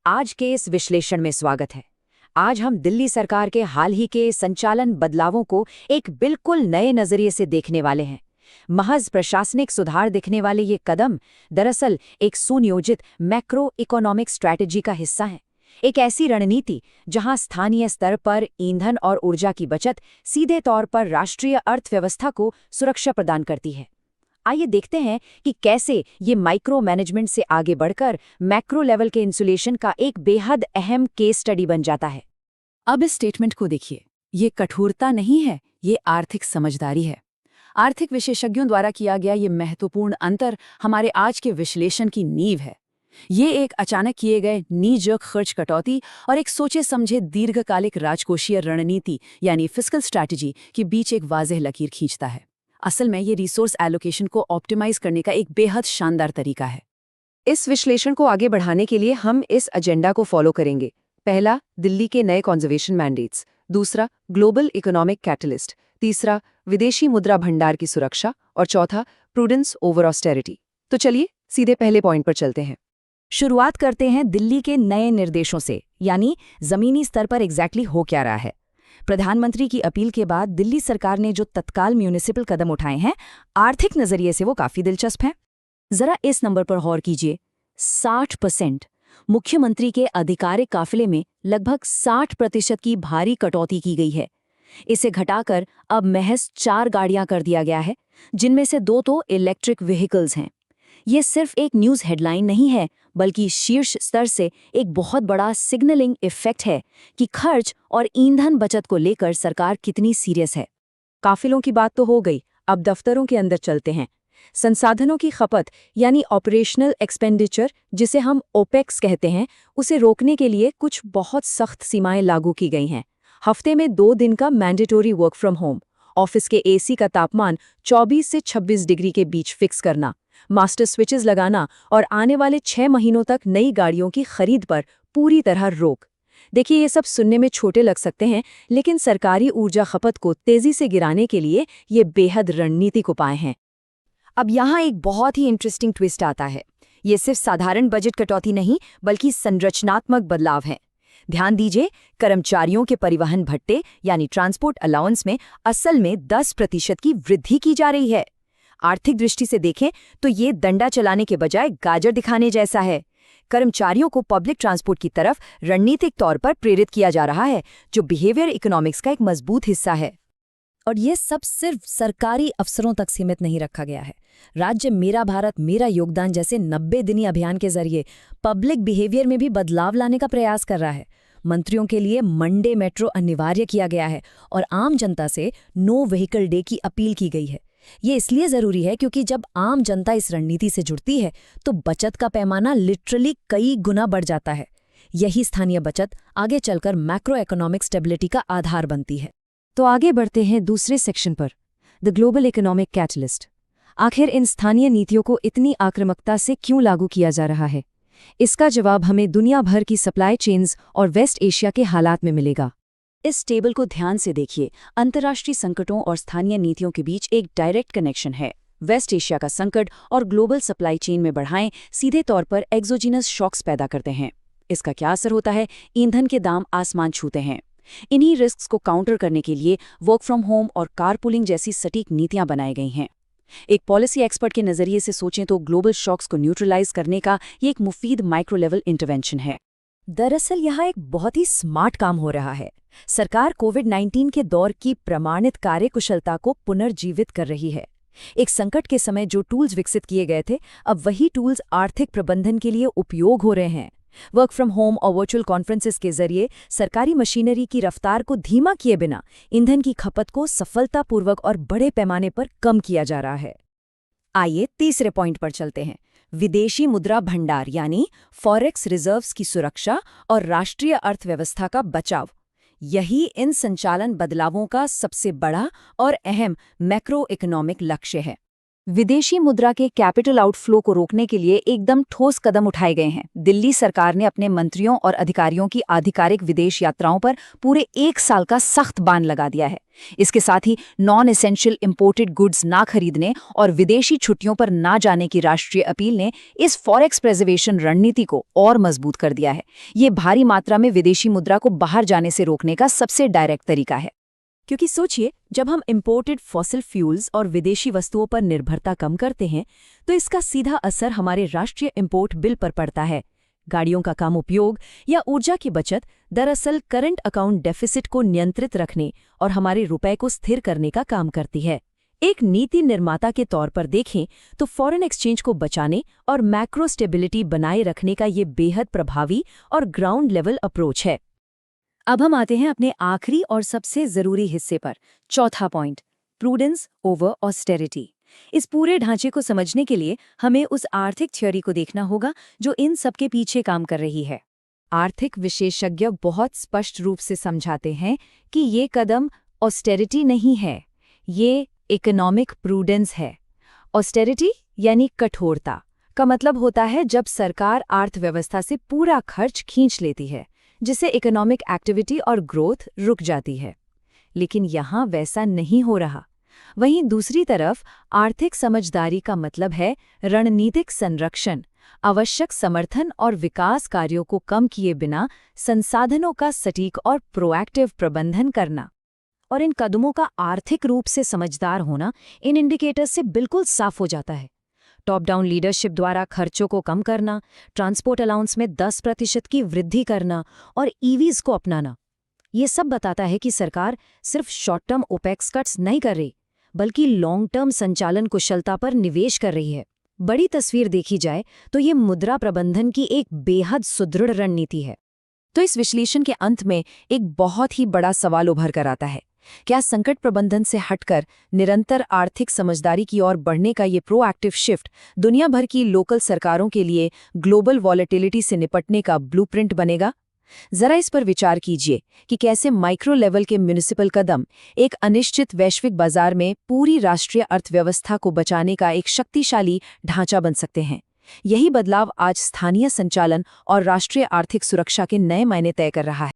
आज के इस विश्लेषण में स्वागत है। आज हम दिल्ली सरकार के हाल ही के संचालन बदलावों को एक बिल्कुल नए नजरिए से देखने वाले हैं। महज प्रशासनिक सुधार दिखने वाले ये कदम दरअसल एक सुनियोजित मैक्रो इकोनॉमिक स्ट्रैटेजी का हिस्सा है। एक ऐसी रणनीति जहां स्थानीय स्तर पर ईंधन और ऊर्जा की बचत सीधे तौर पर राष्ट्रीय अर्थव्यवस्था को सुरक्षा प्रदान करती है। आइए देखते हैं कि कैसे ये माइक्रो मैनेजमेंट से आगे बढ़कर मैक्रो लेवल के इंसुलेशन का एक बेहद अहम केस स्टडी बन जाता है। अब इस स्टेटमेंट को देखिए, ये कठोरता नहीं है, ये आर्थिक समझदारी है। आर्थिक विशेषज्ञों द्वारा किया गया ये महत्वपूर्ण अंतर हमारे आज के विश्लेषण की नींव है। ये एक अचानक किए गए नी-जर्क खर्च कटौती और एक सोचे समझे दीर्घकालिक राजकोषीय रणनीति यानी फिस्कल स्ट्रैटेजी के बीच एक वाज़ेह लकीर खींचता है। असल में ये रिसोर्स एलोकेशन को ऑप्टिमाइज करने का एक बेहद शानदार तरीका है। इस विश्लेषण को आगे बढ़ाने के लिए हम इस एजेंडा को फॉलो करेंगे। पहला, दिल्ली के नए कॉन्जर्वेशन मैंडेट्स। दूसरा, ग्लोबल इकोनॉमिक कैटलिस्ट। तीसरा, विदेशी मुद्रा भंडार की सुरक्षा। और चौथा, प्रूडेंस ओवर ऑस्टेरिटी। तो चलिए सीधे पहले पॉइंट पर चलते हैं। शुरुआत करते हैं दिल्ली के नए निर्देशों से, यानी जमीनी स्तर पर एग्जैक्टली हो क्या रहा है। प्रधानमंत्री की अपील के बाद दिल्ली सरकार ने जो तत्काल म्यूनिसिपल कदम उठाए हैं, आर्थिक नजरिए से वो काफी दिलचस्प हैं। जरा इस नंबर पर गौर कीजिए, 60%। मुख्यमंत्री के आधिकारिक काफिले में लगभग 60% की भारी कटौती की गई है। इसे घटाकर अब महज 4 गाड़ियां कर दिया गया है, जिनमें से 2 तो इलेक्ट्रिक व्हीकल्स हैं। ये सिर्फ एक न्यूज़ हेडलाइन नहीं है, बल्कि शीर्ष स्तर से एक बहुत बड़ा सिग्नलिंग इफेक्ट है कि खर्च और ईंधन बचत को लेकर सरकार कितनी सीरियस है। काफिलों की बात तो हो गई, अब दफ्तरों के अंदर चलते हैं। संसाधनों की खपत यानी ऑपरेशनल एक्सपेंडिचर, जिसे हम ओपेक्स कहते हैं, उसे रोकने के लिए कुछ बहुत सख्त सीमाएं लागू की गई हैं। हफ्ते में 2 दिन का mandatory work from home, office के एसी का तापमान 24 से 26 डिग्री के बीच फिक्स करना, मास्टर स्विचेस लगाना और आने वाले 6 महीनों तक नई गाड़ियों की खरीद पर पूरी तरह रोक। देखिए, ये सब सुनने में छोटे लग सकते हैं, लेकिन सरकारी ऊर्जा खपत को तेजी से गिराने के लिए ये बेहद रणनीतिक उपाय हैं। अब यहाँ एक बहुत ही इंटरेस्टिंग ट्विस्ट आता है। ये सिर्फ साधारण बजट कटौती नहीं, बल्कि संरचनात्मक बदलाव है। ध्यान दीजिए, कर्मचारियों के परिवहन भत्ते यानी ट्रांसपोर्ट अलाउंस में असल में 10% की वृद्धि की जा रही है। आर्थिक दृष्टि से देखें तो ये डंडा चलाने के बजाय गाजर दिखाने जैसा है। कर्मचारियों को पब्लिक ट्रांसपोर्ट की तरफ रणनीतिक तौर पर प्रेरित किया जा रहा है, जो बिहेवियर इकोनॉमिक्स का एक मजबूत हिस्सा है। और ये सब सिर्फ सरकारी अफसरों तक सीमित नहीं रखा गया है। राज्य मेरा भारत मेरा योगदान जैसे 90 दिनी अभियान के जरिए पब्लिक बिहेवियर में भी बदलाव लाने का प्रयास कर रहा है। मंत्रियों के लिए मंडे मेट्रो अनिवार्य किया गया है और आम जनता से नो व्हीकल डे की अपील की गई है। ये इसलिए जरूरी है क्योंकि जब आम जनता इस रणनीति से जुड़ती है तो बचत का पैमाना लिटरली कई गुना बढ़ जाता है। यही स्थानीय बचत आगे चलकर मैक्रो इकोनॉमिक स्टेबिलिटी का आधार बनती है। तो आगे बढ़ते हैं दूसरे सेक्शन पर, द ग्लोबल इकोनॉमिक कैटलिस्ट। आखिर इन स्थानीय नीतियों को इतनी आक्रामकता से क्यों लागू किया जा रहा है? इसका जवाब हमें दुनिया भर की सप्लाई चेन्स और वेस्ट एशिया के हालात में मिलेगा। इस टेबल को ध्यान से देखिए। अंतर्राष्ट्रीय संकटों और स्थानीय नीतियों के बीच एक डायरेक्ट कनेक्शन है। वेस्ट एशिया का संकट और ग्लोबल सप्लाई चेन में बढ़ाएं सीधे तौर पर एक्सोजीनस शॉक्स पैदा करते हैं। इसका क्या असर होता है? ईंधन के दाम आसमान छूते हैं। इन्हीं रिस्क्स को काउंटर करने के लिए वर्क फ्रॉम होम और कारपूलिंग जैसी सटीक नीतियां बनाई गई हैं। एक पॉलिसी एक्सपर्ट के नजरिए से सोचें तो ग्लोबल शॉक्स को न्यूट्रलाइज करने का ये एक मुफीद माइक्रो लेवल इंटरवेंशन है। दरअसल यहाँ एक बहुत ही स्मार्ट काम हो रहा है। सरकार कोविड-19 के दौर की प्रमाणित कार्यकुशलता को पुनर्जीवित कर रही है। एक संकट के समय जो टूल्स विकसित किए गए थे, अब वही टूल्स आर्थिक प्रबंधन के लिए उपयोग हो रहे हैं। वर्क फ्रॉम होम और वर्चुअल कॉन्फ्रेंसेस के जरिए सरकारी मशीनरी की रफ्तार को धीमा किए बिना ईंधन की खपत को सफलतापूर्वक और बड़े पैमाने पर कम किया जा रहा है। आइए तीसरे पॉइंट पर चलते हैं, विदेशी मुद्रा भंडार यानी फॉरेक्स रिजर्व्स की सुरक्षा और राष्ट्रीय अर्थव्यवस्था का बचाव। यही इन संचालन बदलावों का सबसे बड़ा और अहम मैक्रो इकोनॉमिक लक्ष्य है। विदेशी मुद्रा के कैपिटल आउटफ्लो को रोकने के लिए एकदम ठोस कदम उठाए गए हैं। दिल्ली सरकार ने अपने मंत्रियों और अधिकारियों की आधिकारिक विदेश यात्राओं पर पूरे 1 साल का सख्त बैन लगा दिया है। इसके साथ ही नॉन एसेंशियल इंपोर्टेड गुड्स ना खरीदने और विदेशी छुट्टियों पर ना जाने की राष्ट्रीय अपील ने इस फॉरेक्स प्रिजर्वेशन रणनीति को और मजबूत कर दिया है। ये भारी मात्रा में विदेशी मुद्रा को बाहर जाने से रोकने का सबसे डायरेक्ट तरीका है। क्योंकि सोचिए, जब हम इंपोर्टेड फॉसिल फ्यूल्स और विदेशी वस्तुओं पर निर्भरता कम करते हैं तो इसका सीधा असर हमारे राष्ट्रीय इंपोर्ट बिल पर पड़ता है। गाड़ियों का कम उपयोग या ऊर्जा की बचत दरअसल करंट अकाउंट डेफिसिट को नियंत्रित रखने और हमारे रुपए को स्थिर करने का काम करती है। एक नीति निर्माता के तौर पर देखें तो फॉरेन एक्सचेंज को बचाने और मैक्रो स्टेबिलिटी बनाए रखने का ये बेहद प्रभावी और ग्राउंड लेवल अप्रोच है। अब हम आते हैं अपने आखिरी और सबसे जरूरी हिस्से पर, चौथा पॉइंट, प्रूडेंस ओवर ऑस्टेरिटी। इस पूरे ढांचे को समझने के लिए हमें उस आर्थिक थ्योरी को देखना होगा जो इन सबके पीछे काम कर रही है। आर्थिक विशेषज्ञ बहुत स्पष्ट रूप से समझाते हैं कि ये कदम ऑस्टेरिटी नहीं है, ये इकोनॉमिक प्रूडेंस है। ऑस्टेरिटी यानी कठोरता का मतलब होता है जब सरकार अर्थव्यवस्था से पूरा खर्च खींच लेती है, जिससे इकोनॉमिक एक्टिविटी और ग्रोथ रुक जाती है। लेकिन यहाँ वैसा नहीं हो रहा। वहीं दूसरी तरफ आर्थिक समझदारी का मतलब है रणनीतिक संरक्षण, आवश्यक समर्थन और विकास कार्यों को कम किए बिना संसाधनों का सटीक और प्रोएक्टिव प्रबंधन करना। और इन कदमों का आर्थिक रूप से समझदार होना इन इंडिकेटर्स से बिल्कुल साफ हो जाता है। टॉप डाउन लीडरशिप द्वारा खर्चों को कम करना, ट्रांसपोर्ट अलाउंस में 10% की वृद्धि करना और ईवीज को अपनाना, ये सब बताता है कि सरकार सिर्फ शॉर्ट टर्म ओपेक्स कट्स नहीं कर रही, बल्कि लॉन्ग टर्म संचालन कुशलता पर निवेश कर रही है। बड़ी तस्वीर देखी जाए तो ये मुद्रा प्रबंधन की एक बेहद सुदृढ़ रणनीति है। तो इस विश्लेषण के अंत में एक बहुत ही बड़ा सवाल उभर कर आता है, क्या संकट प्रबंधन से हटकर निरंतर आर्थिक समझदारी की ओर बढ़ने का ये प्रोएक्टिव शिफ्ट दुनिया भर की लोकल सरकारों के लिए ग्लोबल वॉलेटिलिटी से निपटने का ब्लूप्रिंट बनेगा? जरा इस पर विचार कीजिए कि कैसे माइक्रो लेवल के म्युनिसिपल कदम एक अनिश्चित वैश्विक बाजार में पूरी राष्ट्रीय अर्थव्यवस्था को बचाने का एक शक्तिशाली ढांचा बन सकते हैं। यही बदलाव आज स्थानीय संचालन और राष्ट्रीय आर्थिक सुरक्षा के नए मायने तय कर रहा है।